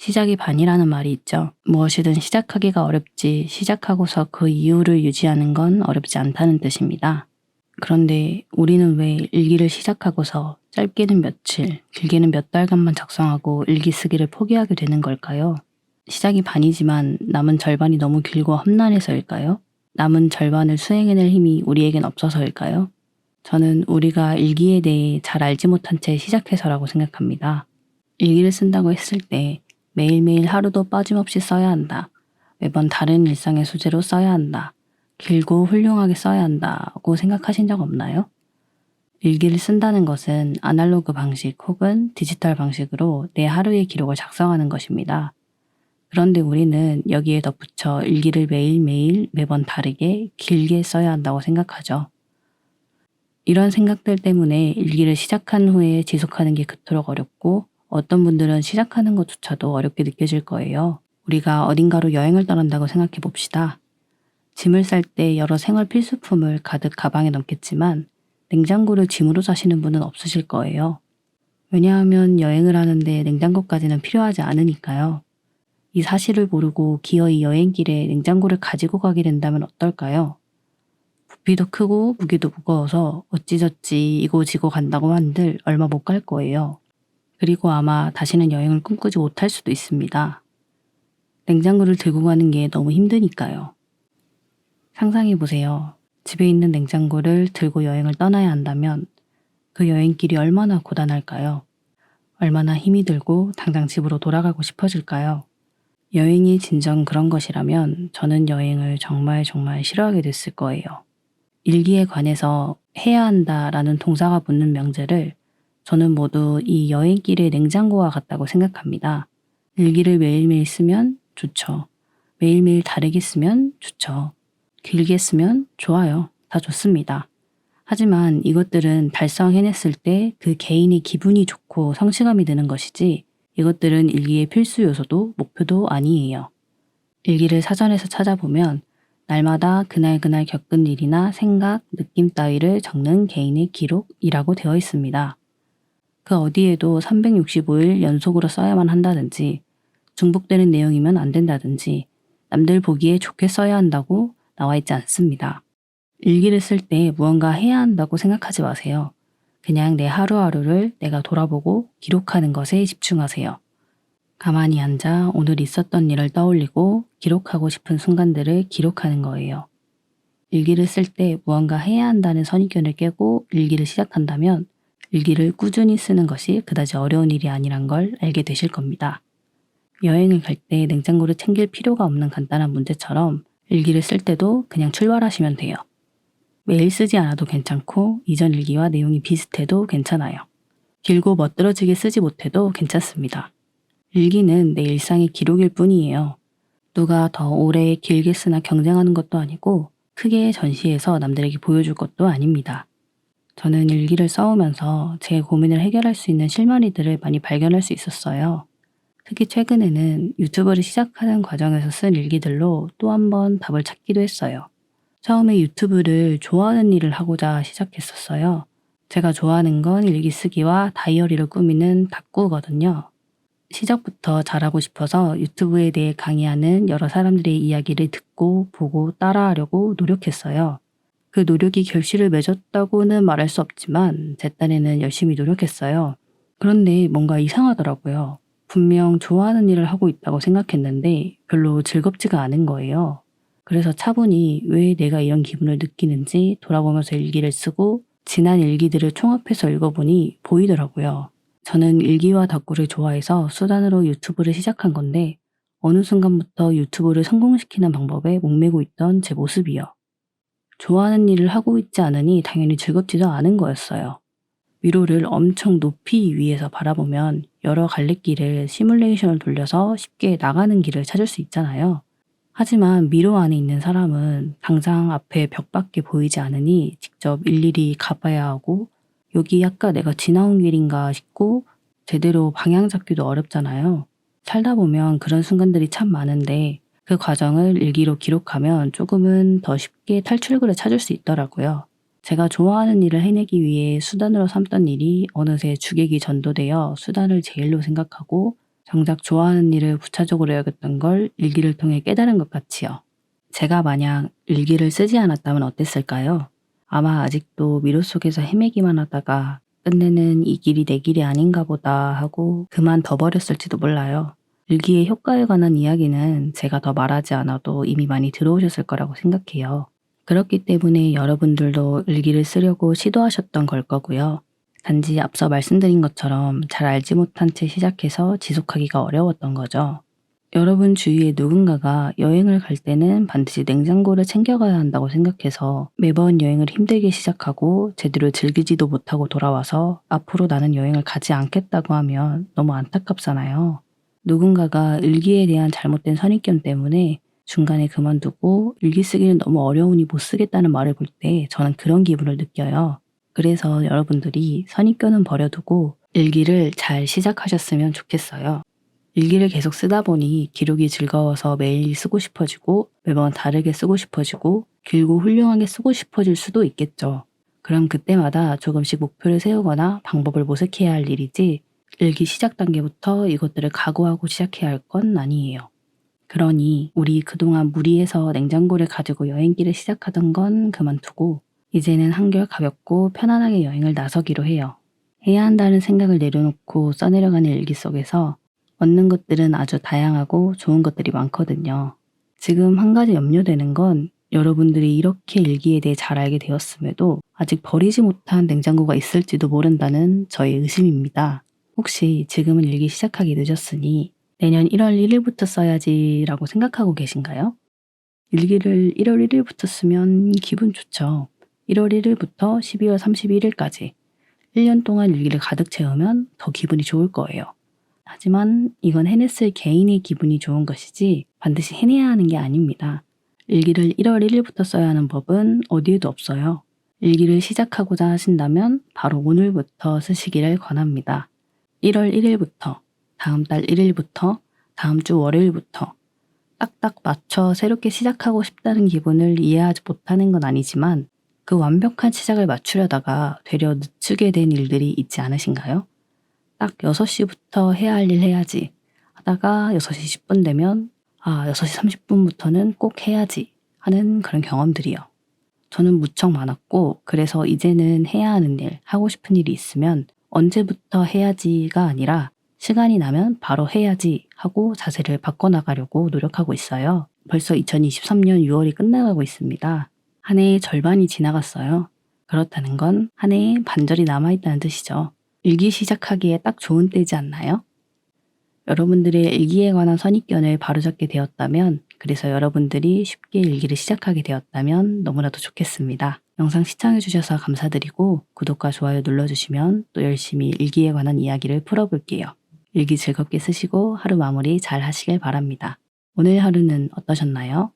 시작이 반이라는 말이 있죠. 무엇이든 시작하기가 어렵지 시작하고서 그 이유를 유지하는 건 어렵지 않다는 뜻입니다. 그런데 우리는 왜 일기를 시작하고서 짧게는 며칠, 길게는 몇 달간만 작성하고 일기 쓰기를 포기하게 되는 걸까요? 시작이 반이지만 남은 절반이 너무 길고 험난해서일까요? 남은 절반을 수행해낼 힘이 우리에겐 없어서일까요? 저는 우리가 일기에 대해 잘 알지 못한 채 시작해서라고 생각합니다. 일기를 쓴다고 했을 때 매일매일 하루도 빠짐없이 써야 한다. 매번 다른 일상의 소재로 써야 한다. 길고 훌륭하게 써야 한다고 생각하신 적 없나요? 일기를 쓴다는 것은 아날로그 방식 혹은 디지털 방식으로 내 하루의 기록을 작성하는 것입니다. 그런데 우리는 여기에 덧붙여 일기를 매일매일 매번 다르게 길게 써야 한다고 생각하죠. 이런 생각들 때문에 일기를 시작한 후에 지속하는 게 그토록 어렵고 어떤 분들은 시작하는 것조차도 어렵게 느껴질 거예요. 우리가 어딘가로 여행을 떠난다고 생각해 봅시다. 짐을 쌀 때 여러 생활 필수품을 가득 가방에 넣겠지만 냉장고를 짐으로 사시는 분은 없으실 거예요. 왜냐하면 여행을 하는데 냉장고까지는 필요하지 않으니까요. 이 사실을 모르고 기어이 여행길에 냉장고를 가지고 가게 된다면 어떨까요? 부피도 크고 무게도 무거워서 어찌저찌 이고지고 간다고 한들 얼마 못 갈 거예요. 그리고 아마 다시는 여행을 꿈꾸지 못할 수도 있습니다. 냉장고를 들고 가는 게 너무 힘드니까요. 상상해보세요. 집에 있는 냉장고를 들고 여행을 떠나야 한다면 그 여행길이 얼마나 고단할까요? 얼마나 힘이 들고 당장 집으로 돌아가고 싶어질까요? 여행이 진정 그런 것이라면 저는 여행을 정말 싫어하게 됐을 거예요. 일기에 관해서 해야 한다라는 동사가 붙는 명제를 저는 모두 이 여행길의 냉장고와 같다고 생각합니다. 일기를 매일매일 쓰면 좋죠. 매일매일 다르게 쓰면 좋죠. 길게 쓰면 좋아요. 다 좋습니다. 하지만 이것들은 달성해냈을 때 그 개인의 기분이 좋고 성취감이 드는 것이지 이것들은 일기의 필수 요소도 목표도 아니에요. 일기를 사전에서 찾아보면 날마다 그날 겪은 일이나 생각, 느낌 따위를 적는 개인의 기록이라고 되어 있습니다. 그 어디에도 365일 연속으로 써야만 한다든지 중복되는 내용이면 안 된다든지 남들 보기에 좋게 써야 한다고 나와 있지 않습니다. 일기를 쓸 때 무언가 해야 한다고 생각하지 마세요. 그냥 내 하루하루를 내가 돌아보고 기록하는 것에 집중하세요. 가만히 앉아 오늘 있었던 일을 떠올리고 기록하고 싶은 순간들을 기록하는 거예요. 일기를 쓸 때 무언가 해야 한다는 선입견을 깨고 일기를 시작한다면 일기를 꾸준히 쓰는 것이 그다지 어려운 일이 아니란 걸 알게 되실 겁니다. 여행을 갈 때 냉장고를 챙길 필요가 없는 간단한 문제처럼 일기를 쓸 때도 그냥 출발하시면 돼요. 매일 쓰지 않아도 괜찮고 이전 일기와 내용이 비슷해도 괜찮아요. 길고 멋들어지게 쓰지 못해도 괜찮습니다. 일기는 내 일상의 기록일 뿐이에요. 누가 더 오래 길게 쓰나 경쟁하는 것도 아니고 크게 전시해서 남들에게 보여줄 것도 아닙니다. 저는 일기를 써오면서 제 고민을 해결할 수 있는 실마리들을 많이 발견할 수 있었어요. 특히 최근에는 유튜브를 시작하는 과정에서 쓴 일기들로 또 한 번 답을 찾기도 했어요. 처음에 유튜브를 좋아하는 일을 하고자 시작했었어요. 제가 좋아하는 건 일기 쓰기와 다이어리를 꾸미는 다꾸거든요. 시작부터 잘하고 싶어서 유튜브에 대해 강의하는 여러 사람들의 이야기를 듣고 보고 따라하려고 노력했어요. 그 노력이 결실을 맺었다고는 말할 수 없지만 제 딴에는 열심히 노력했어요. 그런데 뭔가 이상하더라고요. 분명 좋아하는 일을 하고 있다고 생각했는데 별로 즐겁지가 않은 거예요. 그래서 차분히 왜 내가 이런 기분을 느끼는지 돌아보면서 일기를 쓰고 지난 일기들을 총합해서 읽어보니 보이더라고요. 저는 일기와 다꾸를 좋아해서 수단으로 유튜브를 시작한 건데 어느 순간부터 유튜브를 성공시키는 방법에 목매고 있던 제 모습이요. 좋아하는 일을 하고 있지 않으니 당연히 즐겁지도 않은 거였어요. 위로를 엄청 높이 위에서 바라보면 여러 갈래길을 시뮬레이션을 돌려서 쉽게 나가는 길을 찾을 수 있잖아요. 하지만 미로 안에 있는 사람은 당장 앞에 벽밖에 보이지 않으니 직접 일일이 가봐야 하고 여기 약간 내가 지나온 길인가 싶고 제대로 방향 잡기도 어렵잖아요. 살다 보면 그런 순간들이 참 많은데 그 과정을 일기로 기록하면 조금은 더 쉽게 탈출구를 찾을 수 있더라고요. 제가 좋아하는 일을 해내기 위해 수단으로 삼던 일이 어느새 주객이 전도되어 수단을 제일로 생각하고 정작 좋아하는 일을 부차적으로 여겼던 걸 일기를 통해 깨달은 것 같이요. 제가 만약 일기를 쓰지 않았다면 어땠을까요? 아마 아직도 미로 속에서 헤매기만 하다가 끝내는 이 길이 내 길이 아닌가 보다 하고 그만둬버렸을지도 몰라요. 일기의 효과에 관한 이야기는 제가 더 말하지 않아도 이미 많이 들어오셨을 거라고 생각해요. 그렇기 때문에 여러분들도 일기를 쓰려고 시도하셨던 걸 거고요. 단지 앞서 말씀드린 것처럼 잘 알지 못한 채 시작해서 지속하기가 어려웠던 거죠. 여러분 주위에 누군가가 여행을 갈 때는 반드시 냉장고를 챙겨가야 한다고 생각해서 매번 여행을 힘들게 시작하고 제대로 즐기지도 못하고 돌아와서 앞으로 나는 여행을 가지 않겠다고 하면 너무 안타깝잖아요. 누군가가 일기에 대한 잘못된 선입견 때문에 중간에 그만두고 일기 쓰기는 너무 어려우니 못 쓰겠다는 말을 볼 때 저는 그런 기분을 느껴요. 그래서 여러분들이 선입견은 버려두고 일기를 잘 시작하셨으면 좋겠어요. 일기를 계속 쓰다 보니 기록이 즐거워서 매일 쓰고 싶어지고 매번 다르게 쓰고 싶어지고 길고 훌륭하게 쓰고 싶어질 수도 있겠죠. 그럼 그때마다 조금씩 목표를 세우거나 방법을 모색해야 할 일이지 일기 시작 단계부터 이것들을 각오하고 시작해야 할 건 아니에요. 그러니 우리 그동안 무리해서 냉장고를 가지고 여행길을 시작하던 건 그만두고 이제는 한결 가볍고 편안하게 여행을 나서기로 해요. 해야 한다는 생각을 내려놓고 써내려가는 일기 속에서 얻는 것들은 아주 다양하고 좋은 것들이 많거든요. 지금 한 가지 염려되는 건 여러분들이 이렇게 일기에 대해 잘 알게 되었음에도 아직 버리지 못한 냉장고가 있을지도 모른다는 저의 의심입니다. 혹시 지금은 일기 시작하기 늦었으니 내년 1월 1일부터 써야지라고 생각하고 계신가요? 일기를 1월 1일부터 쓰면 기분 좋죠. 1월 1일부터 12월 31일까지 1년 동안 일기를 가득 채우면 더 기분이 좋을 거예요. 하지만 이건 해냈을 개인의 기분이 좋은 것이지 반드시 해내야 하는 게 아닙니다. 일기를 1월 1일부터 써야 하는 법은 어디에도 없어요. 일기를 시작하고자 하신다면 바로 오늘부터 쓰시기를 권합니다. 1월 1일부터, 다음 달 1일부터, 다음 주 월요일부터 딱딱 맞춰 새롭게 시작하고 싶다는 기분을 이해하지 못하는 건 아니지만 그 완벽한 시작을 맞추려다가 되려 늦추게 된 일들이 있지 않으신가요? 딱 6시부터 해야 할 일 해야지 하다가 6시 10분 되면 6시 30분부터는 꼭 해야지 하는 그런 경험들이요. 저는 무척 많았고 그래서 이제는 해야 하는 일, 하고 싶은 일이 있으면 언제부터 해야지가 아니라 시간이 나면 바로 해야지 하고 자세를 바꿔나가려고 노력하고 있어요. 벌써 2023년 6월이 끝나가고 있습니다. 한 해의 절반이 지나갔어요. 그렇다는 건 한 해의 반절이 남아있다는 뜻이죠. 일기 시작하기에 딱 좋은 때지 않나요? 여러분들의 일기에 관한 선입견을 바로잡게 되었다면, 그래서 여러분들이 쉽게 일기를 시작하게 되었다면 너무나도 좋겠습니다. 영상 시청해주셔서 감사드리고 구독과 좋아요 눌러주시면 또 열심히 일기에 관한 이야기를 풀어볼게요. 일기 즐겁게 쓰시고 하루 마무리 잘 하시길 바랍니다. 오늘 하루는 어떠셨나요?